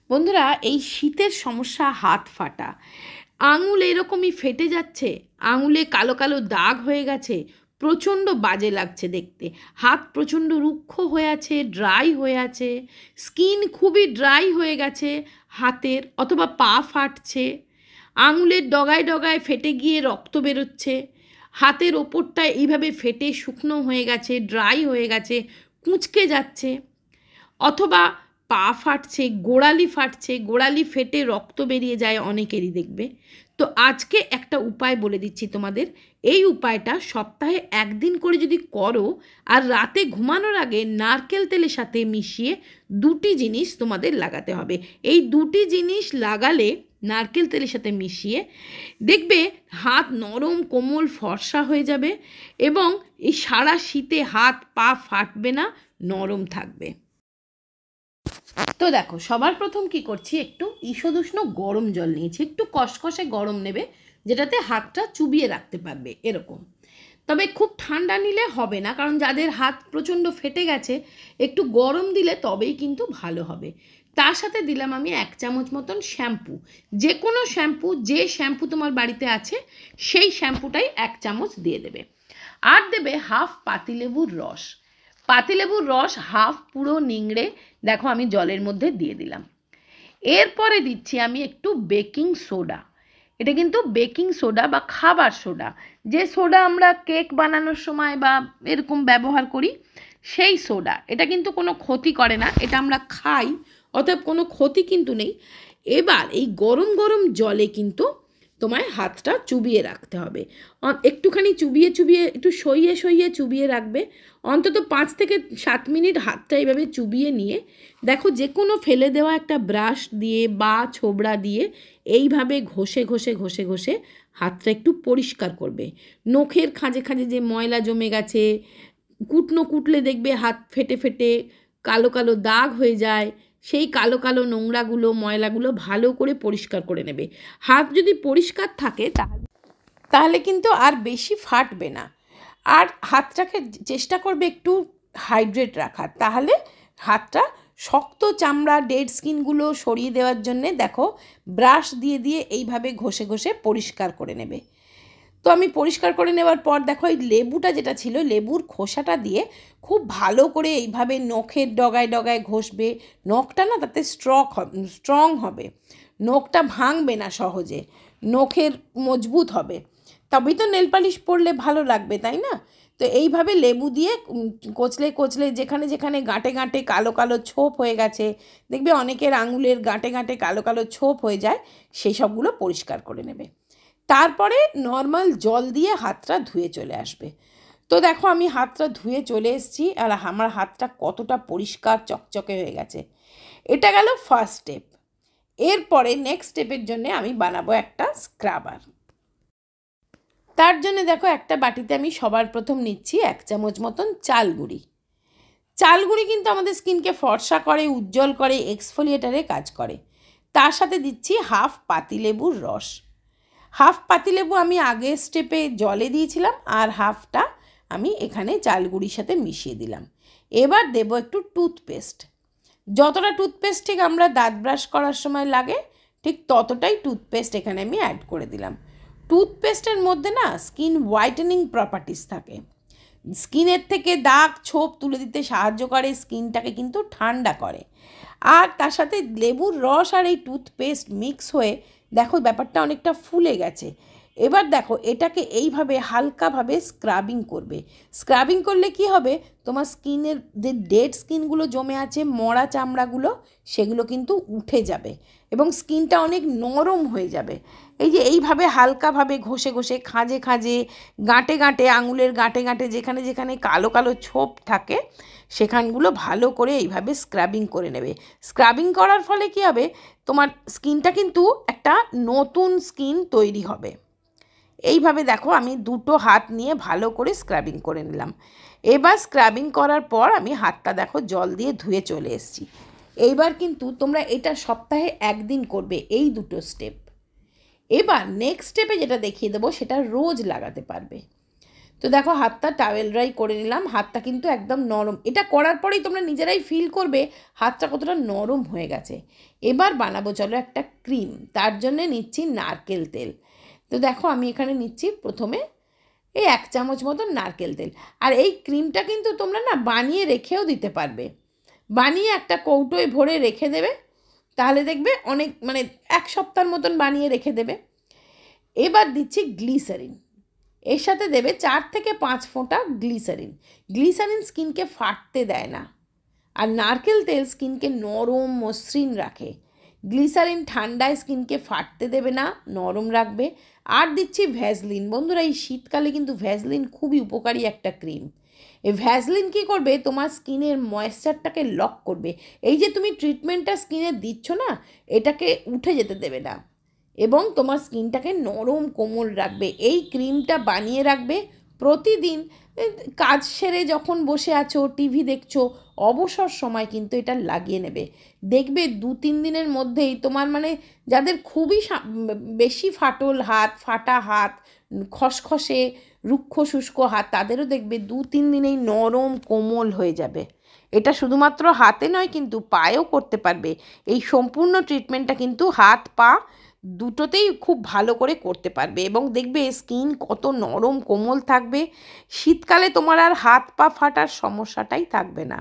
বন্ধুরা, এই শীতের সমস্যা হাত ফাটা, আঙুল এরকমই ফেটে যাচ্ছে, আঙুলে কালো কালো দাগ হয়ে গেছে, প্রচণ্ড বাজে লাগছে দেখতে, হাত প্রচণ্ড রুক্ষ হয়ে আছে, ড্রাই হয়ে আছে, স্কিন খুবই ড্রাই হয়ে গেছে হাতের, অথবা পা ফাটছে, আঙুলের ডগায় ডগায় ফেটে গিয়ে রক্ত বেরোচ্ছে, হাতের ওপরটা এইভাবে ফেটে শুকনো হয়ে গেছে, ড্রাই হয়ে গেছে, কুঁচকে যাচ্ছে, অথবা পা ফাটছে, গোড়ালি ফেটে রক্ত বেরিয়ে যায় অনেকেরই দেখবে। তো আজকে একটা উপায় বলে দিচ্ছি তোমাদের। এই উপায়টা সপ্তাহে একদিন করে যদি করো, আর রাতে ঘুমানোর আগে নারকেল তেলের সাথে মিশিয়ে দুটি জিনিস তোমাদের লাগাতে হবে। এই দুটি জিনিস লাগালে নারকেল তেলের সাথে মিশিয়ে দেখবে হাত নরম কোমল ফর্সা হয়ে যাবে, এবং এই সারা শীতে হাত পা ফাটবে না, নরম থাকবে। তো দেখো, সবার প্রথম কি করছি, একটু ঈষদুষ্ণ গরম জল নিয়েছি, একটু কষকষে গরম নেবে, যেটাতে হাতটা চুবিয়ে রাখতে পারবে এরকম। তবে খুব ঠান্ডা নিলে হবে না, কারণ যাদের হাত প্রচণ্ড ফেটে গেছে একটু গরম দিলে তবেই কিন্তু ভালো হবে। তার সাথে দিলাম আমি 1 চামচ মতন শ্যাম্পু, যে কোনো শ্যাম্পু, যে শ্যাম্পু তোমার বাড়িতে আছে সেই শ্যাম্পুটাই 1 চামচ দিয়ে দেবে। আর দেবে হাফ পাতিলেবুর রস, পাতিলেবুর রস হাফ পুরো নিংড়ে দেখো আমি জলের মধ্যে দিয়ে দিলাম। এরপরে দিচ্ছি আমি একটু বেকিং সোডা, এটা কিন্তু বেকিং সোডা বা খাবার সোডা, যে সোডা আমরা কেক বানানোর সময় বা এরকম ব্যবহার করি সেই সোডা। এটা কিন্তু কোনো ক্ষতি করে না, এটা আমরা খাই, অতএব কোনো ক্ষতি কিন্তু নেই। এবার এই গরম গরম জলে কিন্তু তোমায় হাতটা চুবিয়ে রাখতে হবে, একটুখানি চুবিয়ে চুবিয়ে, একটু সইয়ে সইয়ে চুবিয়ে রাখবে, অন্তত 5 থেকে 7 মিনিট হাতটা এইভাবে চুবিয়ে নিয়ে দেখো যে কোনো ফেলে দেওয়া একটা ব্রাশ দিয়ে বা ছোবড়া দিয়ে এইভাবে ঘষে ঘষে ঘষে ঘষে হাতটা একটু পরিষ্কার করবে। নখের খাঁজে খাঁজে যে ময়লা জমে গেছে, কুটনো কুটলে দেখবে হাত ফেটে ফেটে কালো কালো দাগ হয়ে যায়, সেই কালো কালো নোংরাগুলো ময়লাগুলো ভালো করে পরিষ্কার করে নেবে। হাত যদি পরিষ্কার থাকে তাহলে কিন্তু আর বেশি ফাটবে না। আর হাতটাকে চেষ্টা করবে একটু হাইড্রেট রাখার, তাহলে হাতটা শক্ত চামড়া ডেড স্কিনগুলো সরিয়ে দেওয়ার জন্যে দেখো ব্রাশ দিয়ে দিয়ে এইভাবে ঘষে ঘষে পরিষ্কার করে নেবে। তো আমি পরিষ্কার করে নেওয়ার পর দেখো এই লেবুটা যেটা ছিল, লেবুর খোসাটা দিয়ে খুব ভালো করে এইভাবে নখের ডগায় ডগায় ঘষবে। নখটা না তাতে স্ট্রং হবে, নখটা ভাঙবে না সহজে, নখের মজবুত হবে, তবেই তো নেল পালিশ পরলে ভালো লাগবে, তাই না? তো এইভাবে লেবু দিয়ে কচলে কচলে যেখানে যেখানে গাঁটে গাঁটে কালো কালো ছোপ হয়ে গেছে, দেখবে অনেকের আঙুলের গাঁটে গাঁটে কালো কালো ছোপ হয়ে যায়, সেই সবগুলো পরিষ্কার করে নেবে। তারপরে নর্মাল জল দিয়ে হাতটা ধুয়ে চলে আসবে। তো দেখো আমি হাতটা ধুয়ে চলে এসেছি, আর আমার হাতটা কতটা পরিষ্কার চকচকে হয়ে গেছে। এটা গেল ফার্স্ট স্টেপ। এরপরে নেক্সট স্টেপের জন্য আমি বানাবো একটা স্ক্রাবার। তার জন্য দেখো একটা বাটিতে আমি সবার প্রথম নিচ্ছি 1 চামচ মতন চাল গুঁড়ি। চাল গুঁড়ি কিন্তু আমাদের স্কিনকে ফর্সা করে, উজ্জ্বল করে, এক্সফোলিয়েটারে কাজ করে। তার সাথে দিচ্ছি হাফ পাতিলেবুর রস। হাফ পাতিলেবু আমি আগের স্টেপে জলে দিয়েছিলাম, আর হাফটা আমি এখানে চাল গুঁড়ির সাথে মিশিয়ে দিলাম। এবার দেব একটু টুথপেস্ট, যতটা টুথপেস্ট ঠিক আমরা দাঁত ব্রাশ করার সময় লাগে ঠিক ততটাই টুথপেস্ট এখানে আমি অ্যাড করে দিলাম। টুথপেস্টের মধ্যে না স্কিন হোয়াইটেনিং প্রপার্টিস থাকে, স্কিনের থেকে দাগ ছোপ তুলে দিতে সাহায্য করে, স্কিনটাকে কিন্তু ঠান্ডা করে। আর তার সাথে লেবুর রস আর এই টুথপেস্ট মিক্স হয়ে দেখো ব্যাপারটা অনেকটা ফুলে গেছে। এবার দেখো এটাকে এইভাবে হালকাভাবে স্ক্রাবিং করবে। স্ক্রাবিং করলে কি হবে, তোমার স্কিনের যে ডেড স্কিনগুলো জমে আছে, মরা চামড়াগুলো, সেগুলো কিন্তু উঠে যাবে এবং স্কিনটা অনেক নরম হয়ে যাবে। এই যে এইভাবে হালকাভাবে ঘষে ঘষে খাঁজে খাঁজে গাঁটে গাঁটে, আঙুলের গাঁটে গাঁটে যেখানে যেখানে কালো কালো ছোপ থাকে সেখানগুলো ভালো করে এইভাবে স্ক্রাবিং করে নেবে। স্ক্রাবিং করার ফলে কি হবে, তোমার স্কিনটা কিন্তু একটা নতুন স্কিন তৈরি হবে। এইভাবে দেখো আমি দুটো হাত নিয়ে ভালো করে স্ক্রাবিং করে নিলাম। এবার স্ক্রাবিং করার পর আমি হাতটা দেখো জল দিয়ে ধুয়ে চলে এসেছি। এইবার কিন্তু তোমরা এটা সপ্তাহে একদিন করবে, এই দুটো স্টেপ। এবার নেক্সট স্টেপে যেটা দেখিয়ে দেবো সেটা রোজ লাগাতে পারবে। তো দেখো হাতটা টাওয়েল ড্রাই করে নিলাম, হাতটা কিন্তু একদম নরম। এটা করার পরেই তোমরা নিজেরাই ফিল করবে হাতটা কতটা নরম হয়ে গেছে। এবার বানাবো চলো একটা ক্রিম, তার জন্যে নিচ্ছি নারকেল তেল। তো দেখো আমি এখানে নিচ্ছি প্রথমে এই 1 চামচ মতন নারকেল তেল। আর এই ক্রিমটা কিন্তু তোমরা না বানিয়ে রেখেও দিতে পারবে, বানিয়ে একটা কৌটোয় ভরে রেখে দেবে, তাহলে দেখবে অনেক মানে 1 সপ্তাহের মতন বানিয়ে রেখে দেবে। এবার দিচ্ছি গ্লিসারিন, এর সাথে দেবে 4 থেকে 5 ফোঁটা গ্লিসারিন। গ্লিসারিন স্কিনকে ফাটতে দেয় না, আর নারকেল তেল স্কিনকে নরম মসৃণ রাখে। গ্লিসারিন ঠান্ডায় স্কিনকে ফাটতে দেবে না, নরম রাখবে। আর দিচ্ছি ভ্যাসলিন। বন্ধুরা এই শীতকালে কিন্তু ভ্যাসলিন খুবই উপকারী একটা ক্রিম। এই ভ্যাসলিন কী করবে, তোমার স্কিনের ময়েশ্চারটাকে লক করবে। এই যে তুমি ট্রিটমেন্টটা স্কিনে দিচ্ছ না, এটাকে উঠে যেতে দেবে না এবং তোমার স্কিনটাকে নরম কোমল রাখবে। এই ক্রিমটা বানিয়ে রাখবে প্রতিদিন। কাজ সেরে যখন বসে আছো, টিভি দেখছো, অবসর সময় কিন্তু এটা লাগিয়ে নেবে। দেখবে 2-3 দিনের মধ্যেই তোমার মানে যাদের খুবই বেশি ফাটল হাত, ফাটা হাত, খসখসে রুক্ষ শুষ্ক হাত, তাদেরও দেখবে 2-3 দিনেই নরম কোমল হয়ে যাবে। এটা শুধুমাত্র হাতে নয়, কিন্তু পায়েও করতে পারবে। এই সম্পূর্ণ ট্রিটমেন্টটা কিন্তু হাত পা দুটোতেই খুব ভালো করে করতে পারবে এবং দেখবে স্কিন কত নরম কোমল থাকবে। শীতকালে তোমার আর হাত পা ফাটার সমস্যাটাই থাকবে না,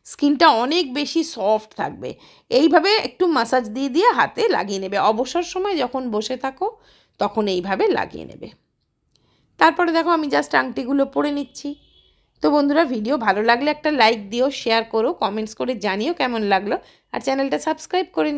স্কিনটা অনেক বেশি সফট থাকবে। এইভাবে একটু মাসাজ দিয়ে দিয়ে হাতে লাগিয়ে নেবে। অবসর সময় যখন বসে থাকো তখন এইভাবে লাগিয়ে নেবে। তারপরে দেখো আমি জাস্ট আংটিগুলো পরে নিচ্ছি। তো বন্ধুরা ভিডিও ভালো লাগলে একটা লাইক দিও, শেয়ার করো, কমেন্টস করে জানিও কেমন লাগলো, আর চ্যানেলটা সাবস্ক্রাইব করে